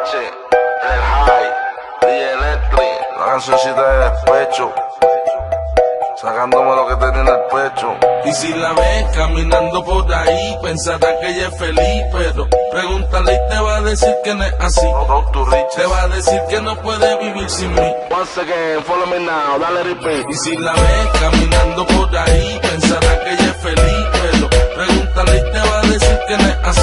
H, el High, DJ Electric, la cancioncita de despecho, sacándome lo que tenía en el pecho. Y si la ves caminando por ahí, pensará que ella es feliz, pero pregúntale y te va a decir que no es así. Te va a decir que no puede vivir sin mí. Once again, follow me now, dale repeat. Y si la ves caminando por ahí, pensará que ella es feliz, pero pregúntale y te va a decir que no es así.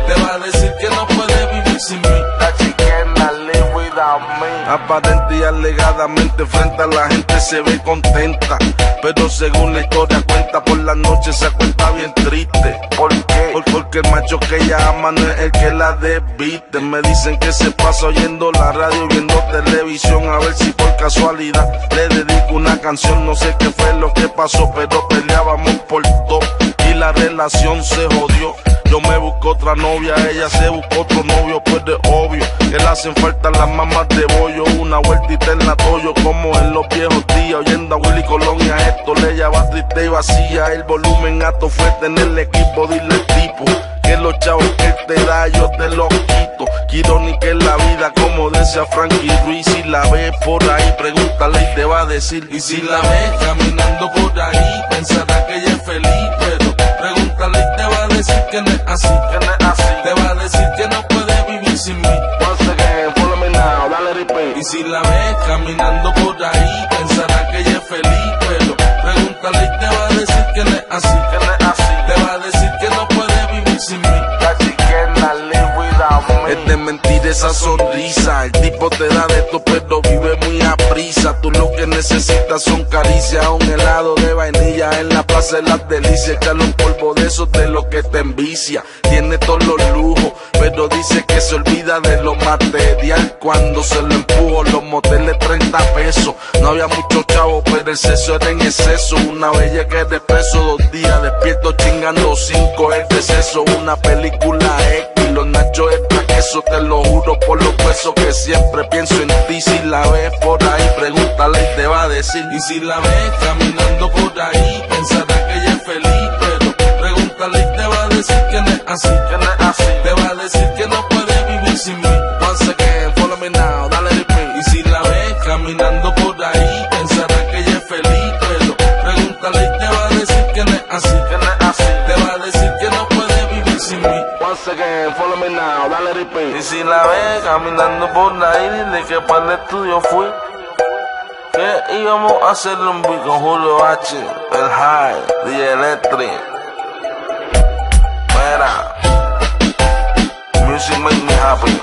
Te va a decir que no puede vivir sin mí. That she cannot live without me. Aparente y alegadamente frente a la gente se ve contenta, pero según la historia cuenta, por la noche se acuesta bien triste. ¿Por qué? Porque el macho que ella ama no es el que la desviste. Me dicen que se pasa oyendo la radio, viendo televisión, a ver si por casualidad le dedico una canción. No sé qué fue lo que pasó, pero peleábamos por todo y la relación se jodió. Yo me busco otra novia, ella se buscó otro novio, pues de obvio que le hacen falta las mamas de bollo. Una vueltita en la Toyo como en los viejos días, oyendo a Willy Colón y a esto le va triste y vacía. El volumen alto fue tener el equipo, dile al tipo que los chavos que él te da yo te los quito. Quiero ni que la vida, como decía Frankie Ruiz. Si la ves por ahí, pregúntale y te va a decir. Y si la ves caminando por ahí, pensará que ella es feliz, pero pregúntale y te va a decir que no es así. Te va a decir que no puede vivir sin mí. Once again, follow me now, dale repeat. Y si la ves caminando por ahí, pensará que ella es feliz, pero pregúntale y te va a decir que no es así. Te va a decir que no puede vivir sin mí. That she cannot live without me. Es de mentir esa sonrisa, el tipo te da de todo pero vive muy a prisa. Tú lo que necesitas son caricias, un helado de vainilla en la plaza de las delicias. Echarle un polvo de esos de lo que te envicia. Tiene todos los lujos, pero dice que se olvida de lo material. Cuando se lo empujo, los moteles 30 pesos. No había mucho chavo, pero el sexo era en exceso. Una bella que de peso, 2 días despierto chingando 5 es de exceso. Una película X, los nachos extra queso. Te lo juro por los besos que siempre pienso en ti. Si la ves por ahí, pregúntale y te va a decir. Y si la ves caminando por ahí, pensará que ella es feliz, pero pregúntale y te va a decir que no es así. Te va a decir que no puede vivir sin mí. Once again, follow me now, dale repeat. Y si la ves caminando por ahí, pensará que ella es feliz, pero pregúntale y te va a decir que no es así. Te va a decir que no puede vivir sin mí. Once again, follow me now, dale repeat. Y si la ves caminando por ahí, dile que para el estudio fui, que íbamos a hacerle un beat con Julio H, el High, DJ Electric. Mira, music make me happy.